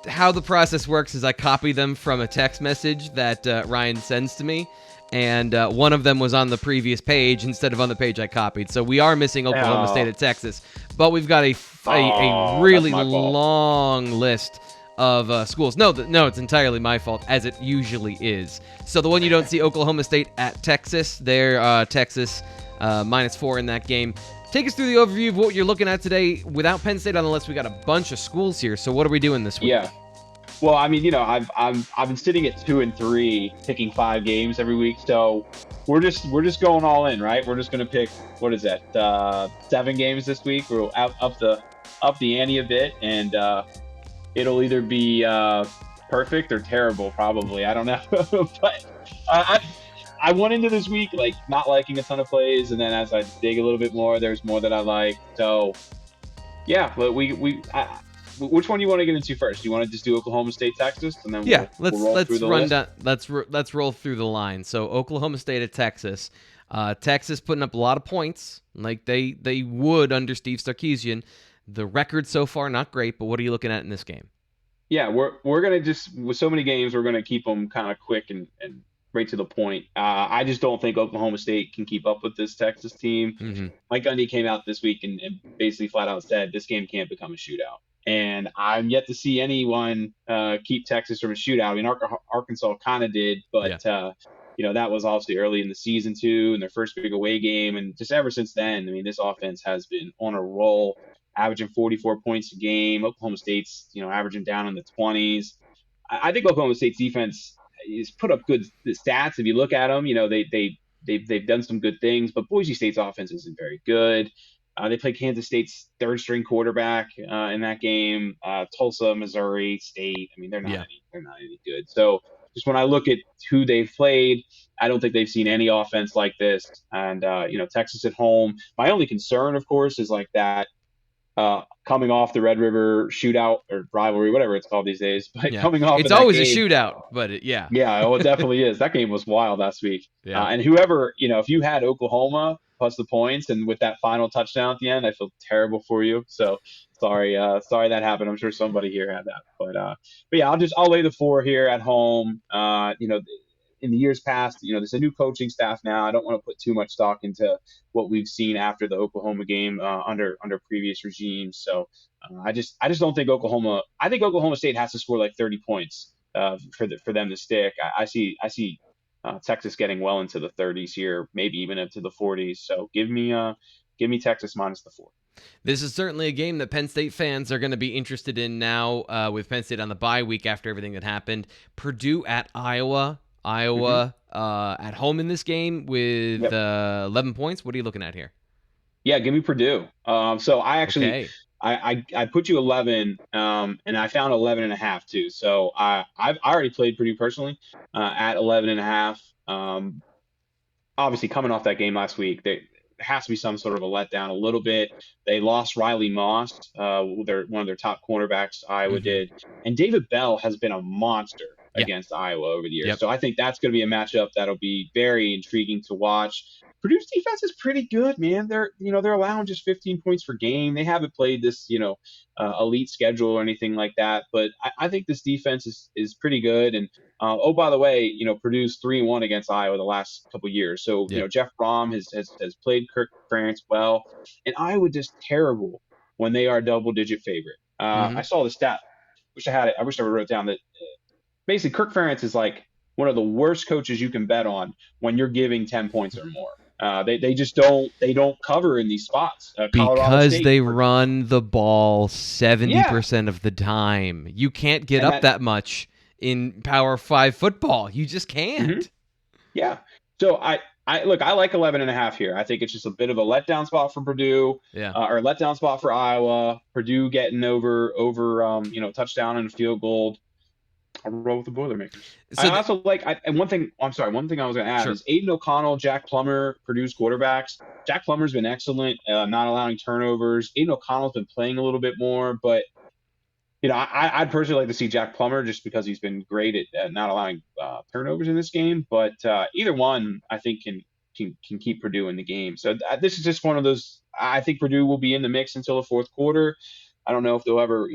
how the process works is I copy them from a text message that Ryan sends to me, and one of them was on the previous page instead of on the page I copied. So we are missing Oklahoma State Oh, at Texas, but we've got a that's really my fault. long list of schools. No, it's entirely my fault, as it usually is. So the one you don't see, Oklahoma State at Texas, they're Texas -4 in that game. Take us through the overview of what you're looking at today. Without Penn State on the list, we got a bunch of schools here. So what are we doing this week? Yeah. Well, I mean, I've been sitting at 2-3, picking 5 games every week. So we're just going all in, right? We're just going to pick, what is that? 7 games this week. We'll up the ante a bit, and it'll either be perfect or terrible, probably. I don't know, but I went into this week like not liking a ton of plays, and then as I dig a little bit more, there's more that I like. So yeah, but which one do you want to get into first? Do you want to just do Oklahoma State, Texas, and then we'll roll through the list? Let's roll through the line. So Oklahoma State at Texas. Texas putting up a lot of points, like they would under Steve Sarkisian. The record so far not great, but what are you looking at in this game? Yeah, we're gonna just, with so many games, we're gonna keep them kind of quick and right to the point. I just don't think Oklahoma State can keep up with this Texas team. Mm-hmm. Mike Gundy came out this week and basically flat out said this game can't become a shootout. And I'm yet to see anyone keep Texas from a shootout. I mean, Arkansas kind of did, but that was obviously early in the season too, in their first big away game. And just ever since then, I mean, this offense has been on a roll, averaging 44 points a game. Oklahoma State's, averaging down in the 20s. I think Oklahoma State's defense is put up good stats. If you look at them, they've done some good things, but Boise State's offense isn't very good. They played Kansas State's third string quarterback in that game. Tulsa, Missouri State. I mean, they're not any good. So just when I look at who they've played, I don't think they've seen any offense like this. And Texas at home. My only concern, of course, is like that. Coming off the Red River shootout or rivalry, whatever it's called these days, but coming off, it's of always that a game, shootout. But yeah, it definitely is. That game was wild last week. Yeah. And whoever, if you had Oklahoma plus the points and with that final touchdown at the end, I feel terrible for you. So sorry that happened. I'm sure somebody here had that, but yeah, I'll lay the 4 here at home. In the years past, there's a new coaching staff now. I don't want to put too much stock into what we've seen after the Oklahoma game under previous regimes. So I just don't think Oklahoma. I think Oklahoma State has to score like 30 points for them to stick. I see Texas getting well into the 30s here, maybe even into the 40s. So give me Texas minus the 4. This is certainly a game that Penn State fans are going to be interested in now with Penn State on the bye week after everything that happened. Purdue at Iowa. At home in this game with 11 points. What are you looking at here? Yeah, give me Purdue. So I actually I put you 11, and I found 11.5 too. So I've already played Purdue personally at 11.5. Obviously, coming off that game last week, there has to be some sort of a letdown a little bit. They lost Riley Moss, one of their top cornerbacks. Iowa did, and David Bell has been a monster against Iowa over the years. So I think that's going to be a matchup that'll be very intriguing to watch. Purdue's defense is pretty good, man. They're allowing just 15 points per game. They haven't played this, elite schedule or anything like that. But I think this defense is pretty good. And by the way, Purdue's 3-1 against Iowa the last couple of years. So Jeff Brom has played Kirk Ferentz well, and Iowa just terrible when they are a double-digit favorite. I saw the stat. Wish I had it. I wish I wrote down that. Basically, Kirk Ferentz is like one of the worst coaches you can bet on when you're giving 10 points or more. They just don't cover in these spots. Because they run the ball 70% of the time. You can't get up that much in Power 5 football. You just can't. Yeah. So I like 11.5 here. I think it's just a bit of a letdown spot for Purdue, or a letdown spot for Iowa. Purdue getting over touchdown and field goal. I'll roll with the Boilermakers. So I also and one thing I was going to add is Aiden O'Connell, Jack Plummer, Purdue's quarterbacks. Jack Plummer's been excellent, not allowing turnovers. Aiden O'Connell's been playing a little bit more, but I'd personally like to see Jack Plummer just because he's been great at not allowing turnovers in this game. But either one, I think can keep Purdue in the game. So this is just one of those. I think Purdue will be in the mix until the fourth quarter. I don't know if they'll ever,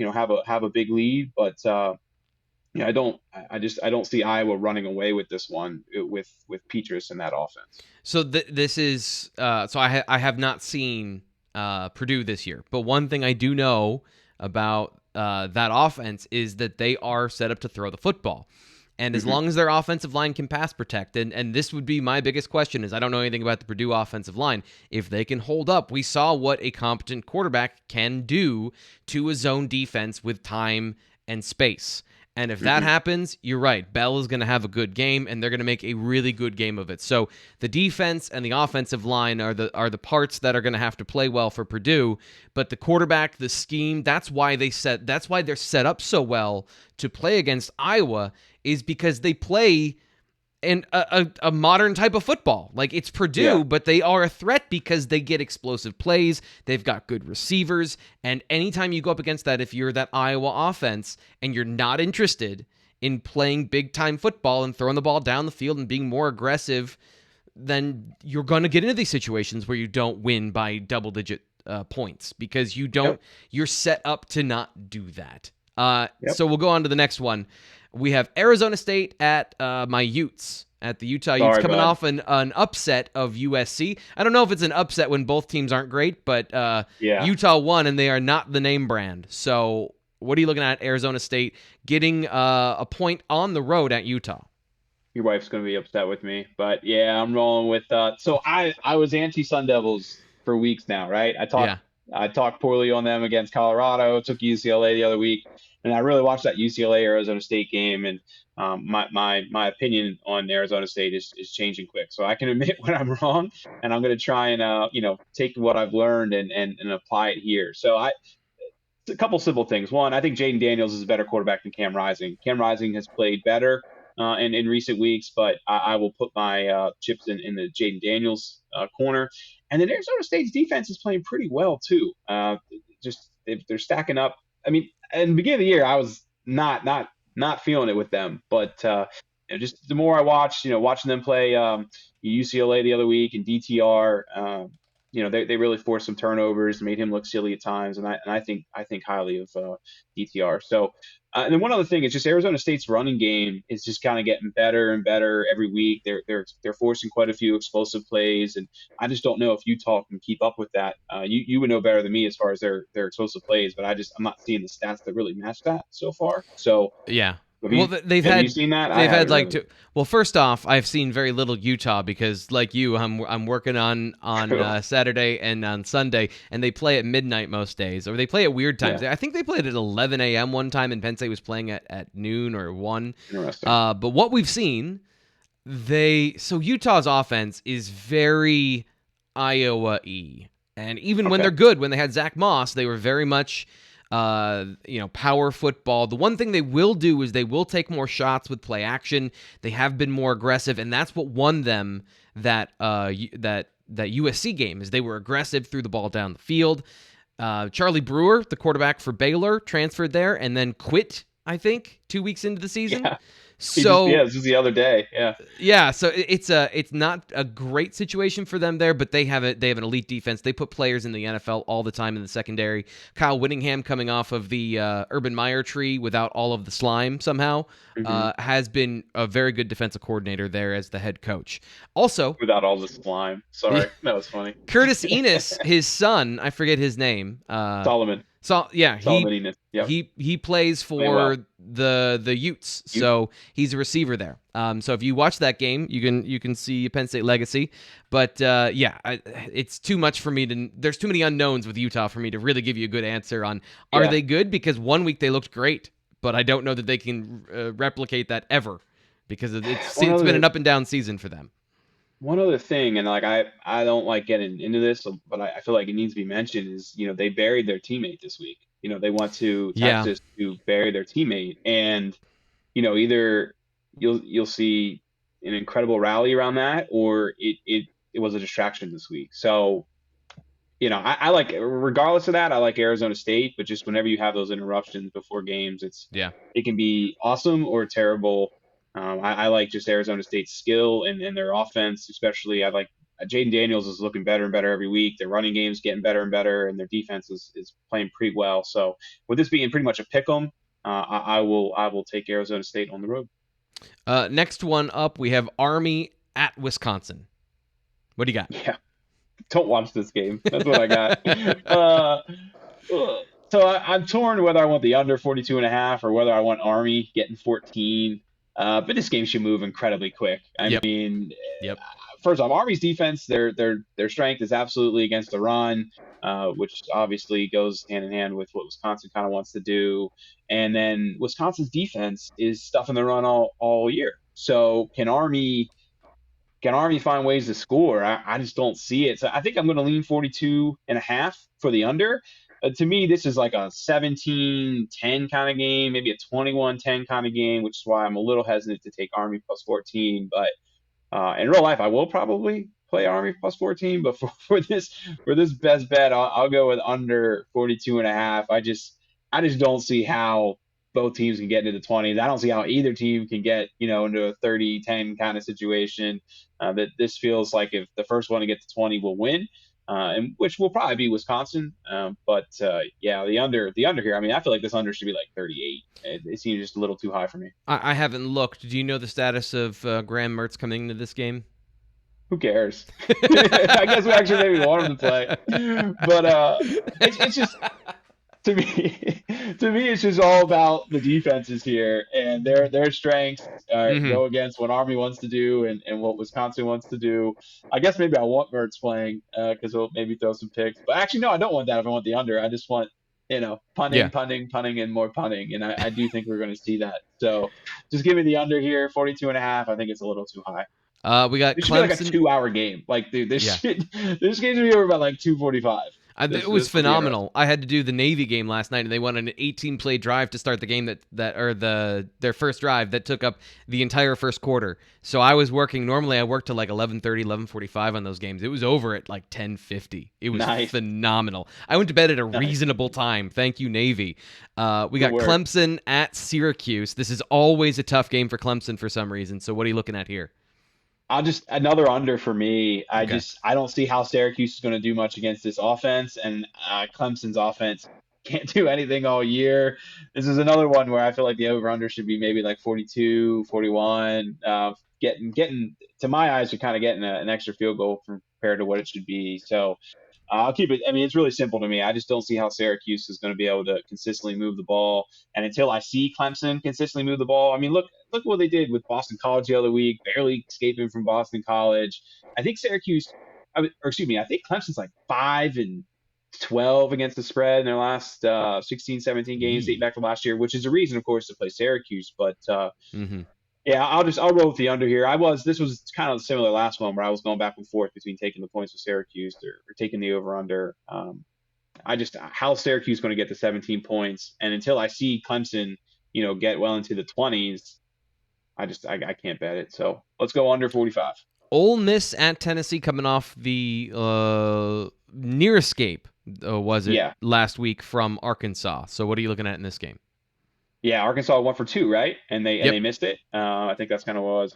have a big lead, but I don't see Iowa running away with this one with Petrus in that offense. So this is so I have not seen Purdue this year, but one thing I do know about that offense is that they are set up to throw the football. And as long as their offensive line can pass protect, and this would be my biggest question, is I don't know anything about the Purdue offensive line. If they can hold up, we saw what a competent quarterback can do to a zone defense with time and space. And if that happens, you're right. Bell is going to have a good game, and they're going to make a really good game of it. So the defense and the offensive line are the parts that are going to have to play well for Purdue. But the quarterback, the scheme, that's why they're set up so well to play against Iowa, is because they play in a modern type of football. Like, it's Purdue, but they are a threat because they get explosive plays. They've got good receivers. And anytime you go up against that, if you're that Iowa offense and you're not interested in playing big-time football and throwing the ball down the field and being more aggressive, then you're going to get into these situations where you don't win by double-digit points because you're set up to not do that. So we'll go on to the next one. We have Arizona State at my Utes, at the Utah Utes, coming off an upset of USC. I don't know if it's an upset when both teams aren't great, but Utah won, and they are not the name brand. So what are you looking at Arizona State getting a point on the road at Utah? Your wife's going to be upset with me, but yeah, I'm rolling with so I was anti Sun Devils for weeks now, right? I talked poorly on them against Colorado, took UCLA the other week, and I really watched that UCLA Arizona State game, and my opinion on Arizona State is changing quick. So I can admit when I'm wrong, and I'm going to try and take what I've learned and apply it here. So a couple simple things. One, I think Jaden Daniels is a better quarterback than Cam Rising. Cam Rising has played better in recent weeks, but I will put my chips in the Jaden Daniels corner. And then Arizona State's defense is playing pretty well too. They're stacking up. I mean, in the beginning of the year, I was not feeling it with them, but just the more I watched, watching them play UCLA the other week and DTR, they really forced some turnovers, made him look silly at times, and I think highly of DTR. So, and then one other thing is just Arizona State's running game is just kind of getting better and better every week. They're forcing quite a few explosive plays, and I just don't know if Utah can keep up with that. You would know better than me as far as their explosive plays, but I'm not seeing the stats that really match that so far. So yeah. Have you seen that? They've had like really. Well, first off, I've seen very little Utah because, like you, I'm working on Saturday and on Sunday, and they play at midnight most days, or they play at weird times. I think they played at 11 a.m. one time, and Penn State was playing at noon or 1. Interesting. But what we've seen, so Utah's offense is very Iowa-y, and even when they're good, when they had Zach Moss, they were very much. Power football. The one thing they will do is they will take more shots with play action. They have been more aggressive, and that's what won them that USC game. Is they were aggressive, threw the ball down the field. Charlie Brewer, the quarterback for Baylor, transferred there and then quit, I think, 2 weeks into the season. Yeah. So this is the other day. Yeah. So it's not a great situation for them there, but they have an elite defense. They put players in the NFL all the time in the secondary. Kyle Whittingham, coming off of the Urban Meyer tree without all of the slime somehow, has been a very good defensive coordinator there as the head coach. Also, without all the slime. Sorry, that was funny. Curtis Enos, his son, I forget his name. Solomon. He plays for the Utes, so he's a receiver there. So if you watch that game, you can see Penn State legacy. But it's too much for me there's too many unknowns with Utah for me to really give you a good answer on are they good, because 1 week they looked great, but I don't know that they can replicate that ever because it's been an up and down season for them. One other thing, and like I don't like getting into this, but I feel like it needs to be mentioned, is they buried their teammate this week. They went to Texas to bury their teammate, and either you'll see an incredible rally around that, or it was a distraction this week. So I like, regardless of that, I like Arizona State, but just whenever you have those interruptions before games, it can be awesome or terrible. I like just Arizona State's skill and their offense, especially. I Jaden Daniels is looking better and better every week. Their running game's getting better and better, and their defense is playing pretty well. So with this being pretty much a pick 'em, I will take Arizona State on the road. Next one up, we have Army at Wisconsin. What do you got? Yeah, don't watch this game. That's what I got. So I'm torn whether I want the under 42.5 or whether I want Army getting 14. But this game should move incredibly quick. I mean, first off, Army's defense, their strength is absolutely against the run, which obviously goes hand in hand with what Wisconsin kind of wants to do. And then Wisconsin's defense is stuffing the run all year. So can Army find ways to score? I just don't see it. So I think I'm going to lean 42.5 for the under. To me, this is like a 17-10 kind of game, maybe a 21-10 kind of game, which is why I'm a little hesitant to take Army plus 14. But in real life, I will probably play Army plus 14. But for this best bet, I'll go with under 42.5. I just don't see how both teams can get into the 20s. I don't see how either team can get into a 30-10 kind of situation. That this feels like if the first one to get to 20 will win. And which will probably be Wisconsin. But the under here, I mean, I feel like this under should be like 38. It seems just a little too high for me. I haven't looked. Do you know the status of Graham Mertz coming into this game? Who cares? I guess we actually maybe want him to play. But it's just, to me, it's just all about the defenses here and their strengths go against what Army wants to do and what Wisconsin wants to do. I guess maybe I want Mertz playing because he'll maybe throw some picks. But actually, no, I don't want that if I want the under. I just want, punting, and more punting. And I do think we're going to see that. So just give me the under here, 42.5. I think it's a little too high. We got It should Clemson. be like a 2-hour game. Like, dude, this game should be over about like 2:45. It was phenomenal. I had to do the Navy game last night, and they went on an 18-play drive to start the game their first drive that took up the entire first quarter. So I was working. Normally, I worked till like 11:30, 11:45 on those games. It was over at like 10:50. It was phenomenal. I went to bed at a reasonable time. Thank you, Navy. We got Clemson at Syracuse. This is always a tough game for Clemson for some reason. So what are you looking at here? Another under for me. I don't see how Syracuse is going to do much against this offense, and Clemson's offense can't do anything all year. This is another one where I feel like the over/under should be maybe like 42, 41. Getting to my eyes, you're kind of getting an extra field goal compared to what it should be. So I'll keep it. I mean, it's really simple to me. I just don't see how Syracuse is going to be able to consistently move the ball. And until I see Clemson consistently move the ball, I mean, look what they did with Boston College the other week, barely escaping from Boston College. I think I think Clemson's like 5-12 against the spread in their last 16, 17 games, dating back from last year, which is a reason, of course, to play Syracuse. But yeah, I'll roll with the under here. This was kind of similar last one where I was going back and forth between taking the points with Syracuse or taking the over under. How Syracuse is going to get to 17 points, and until I see Clemson, get well into the 20s, I can't bet it. So let's go under 45. Ole Miss at Tennessee, coming off the near escape, last week from Arkansas. So what are you looking at in this game? Yeah, Arkansas went for 2, right? And they missed it. I think that's kind of what it was.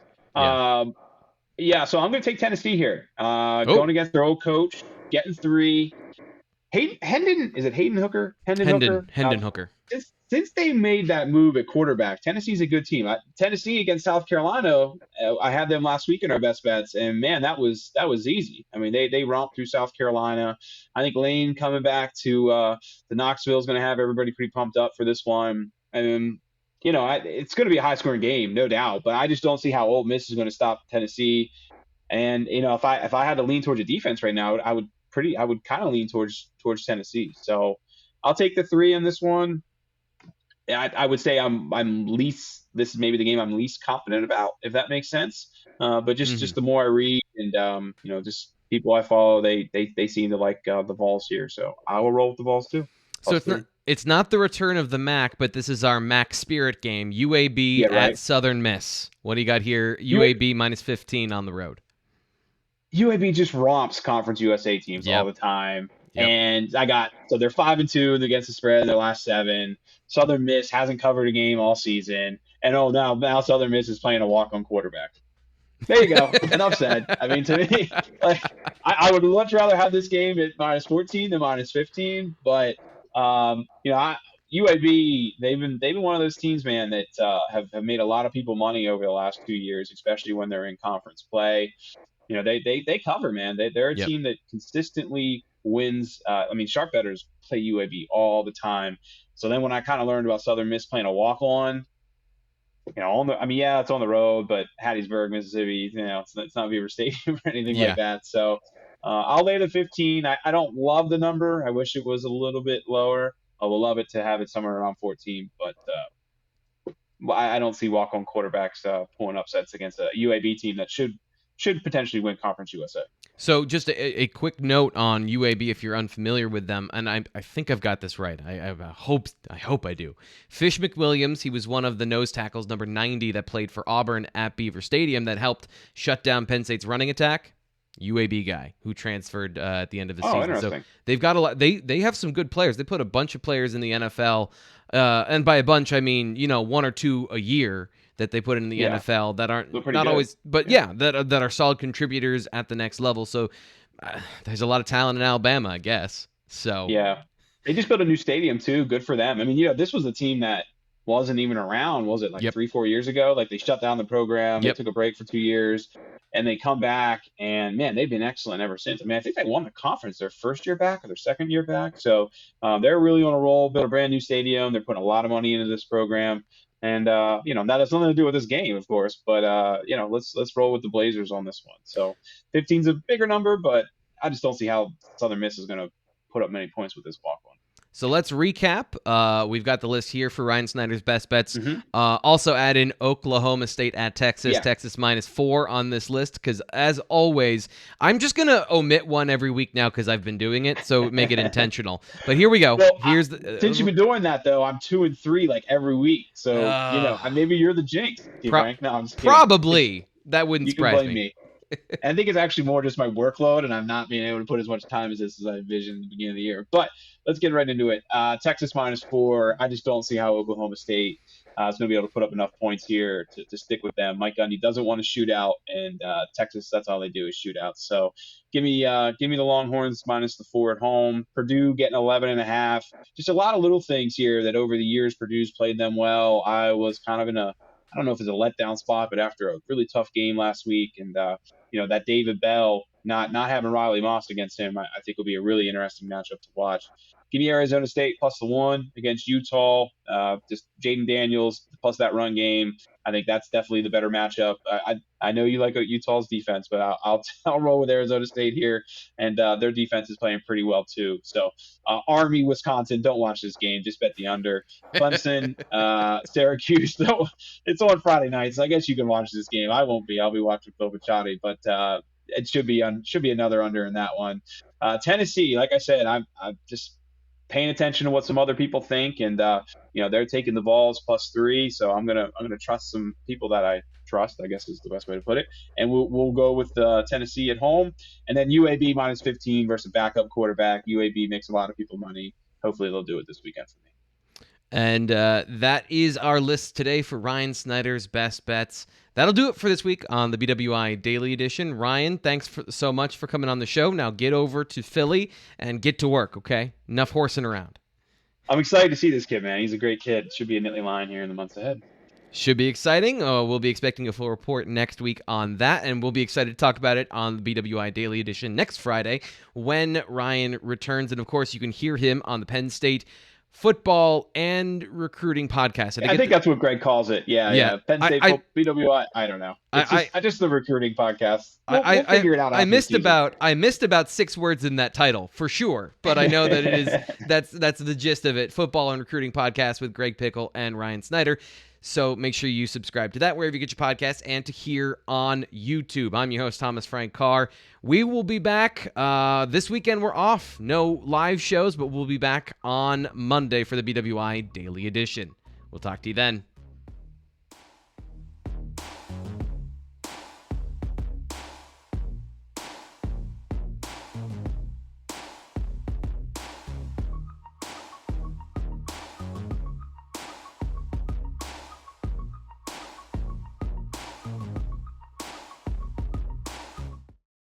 So I'm going to take Tennessee here. Going against their old coach, getting 3. Hendon Hooker? Hendon Hooker. Since they made that move at quarterback, Tennessee's a good team. Tennessee against South Carolina, I had them last week in our best bets, and man, that was easy. I mean, they romped through South Carolina. I think Lane coming back to Knoxville is going to have everybody pretty pumped up for this one. And it's going to be a high-scoring game, no doubt. But I just don't see how Ole Miss is going to stop Tennessee. And if I had to lean towards a defense right now, I would kind of lean towards Tennessee. So I'll take the 3 in this one. I would say this is maybe the game I'm least confident about, if that makes sense. But just the more I read and just people I follow, they seem to like the Vols here. So I will roll with the Vols too. So it's not the return of the MAC, but this is our MAC Spirit game. UAB at Southern Miss. What do you got here? UAB minus 15 on the road. UAB just romps Conference USA teams all the time. Yep. And they're 5-2 against the spread in their last 7. Southern Miss hasn't covered a game all season. And now Southern Miss is playing a walk-on quarterback. There you go. Enough said. I mean, to me, like I would much rather have this game at -14 than -15. But UAB, they've been one of those teams, man, that have made a lot of people money over the last 2 years, especially when they're in conference play. They cover, man. They're a Yep. team that consistently wins. I mean, sharp bettors play UAB all the time. So then when I kind of learned about Southern Miss playing a walk on, yeah, it's on the road, but Hattiesburg, Mississippi, it's not Beaver Stadium or anything like Yeah. that. So I'll lay the 15. I don't love the number. I wish it was a little bit lower. I would love it to have it somewhere around 14, but I don't see walk-on quarterbacks pulling upsets against a UAB team that should potentially win Conference USA. So just a quick note on UAB if you're unfamiliar with them, and I think I've got this right. I hope I do. Fish McWilliams, he was one of the nose tackles, number 90, that played for Auburn at Beaver Stadium that helped shut down Penn State's running attack. UAB guy who transferred at the end of the season. Interesting. So they've got a lot. They have some good players. They put a bunch of players in the NFL, and by a bunch I mean one or two a year that they put in the NFL that aren't not good. always, but that are solid contributors at the next level. So there's a lot of talent in Alabama, I guess. So yeah, they just built a new stadium too. Good for them. I mean, this was a team that wasn't even around. Was it 3-4 years ago? Like they shut down the program. They took a break for 2 years, and they come back, and man, they've been excellent ever since. I mean, I think they won the conference their first year back or their second year back. So they're really on a roll. Built a brand new stadium. They're putting a lot of money into this program. And that has nothing to do with this game, of course. But let's roll with the Blazers on this one. So 15's a bigger number, but I just don't see how Southern Miss is going to put up many points with this walk-on. So let's recap. We've got the list here for Ryan Snyder's best bets. Also add in Oklahoma State at Texas. Yeah. Texas -4 on this list because, as always, I'm just going to omit one every week now because I've been doing it, so make it intentional. But here we go. Well, Since you've been doing that, though, I'm 2-3 like every week. So, maybe you're the jinx, Frank. No, I'm just kidding. Probably. That wouldn't surprise blame me. And I think it's actually more just my workload, and I'm not being able to put as much time as this as I envisioned at the beginning of the year. But let's get right into it. Texas -4. I just don't see how Oklahoma State is going to be able to put up enough points here to stick with them. Mike Gundy doesn't want to shoot out, and Texas, that's all they do is shoot out. So give me the Longhorns -4 at home. Purdue getting 11.5. Just a lot of little things here that over the years Purdue's played them well. I was kind of in I don't know if it's a letdown spot, but after a really tough game last week, and that David Bell not having Riley Moss against him, I think will be a really interesting matchup to watch. Give me Arizona State +1 against Utah. Just Jaden Daniels plus that run game. I think that's definitely the better matchup. I know you like Utah's defense, but I'll roll with Arizona State here, and their defense is playing pretty well too. So Army, Wisconsin, don't watch this game. Just bet the under. Clemson, Syracuse. It's on Friday night, so I guess you can watch this game. I won't be. I'll be watching Phil Picciotti, but it should be another under in that one. Tennessee, like I said, I'm just paying attention to what some other people think, and they're taking the Vols +3, so I'm gonna trust some people that I trust, I guess is the best way to put it, and we'll go with Tennessee at home, and then UAB -15 versus backup quarterback. UAB makes a lot of people money. Hopefully they'll do it this weekend for me. And that is our list today for Ryan Snyder's best bets. That'll do it for this week on the BWI Daily Edition. Ryan, thanks so much for coming on the show. Now get over to Philly and get to work, okay? Enough horsing around. I'm excited to see this kid, man. He's a great kid. Should be a Nittany line here in the months ahead. Should be exciting. We'll be expecting a full report next week on that, and we'll be excited to talk about it on the BWI Daily Edition next Friday when Ryan returns. And, of course, you can hear him on the Penn State football and recruiting podcast. I think that's what Greg calls it. Yeah. Penn State, BWI. I don't know. It's just the recruiting podcast. We'll figure it out. I missed about 6 words in that title for sure, but I know that it is that's the gist of it. Football and recruiting podcast with Greg Pickle and Ryan Snyder. So make sure you subscribe to that wherever you get your podcasts and to here on YouTube. I'm your host, Thomas Frank Carr. We will be back. This weekend we're off. No live shows, but we'll be back on Monday for the BWI Daily Edition. We'll talk to you then.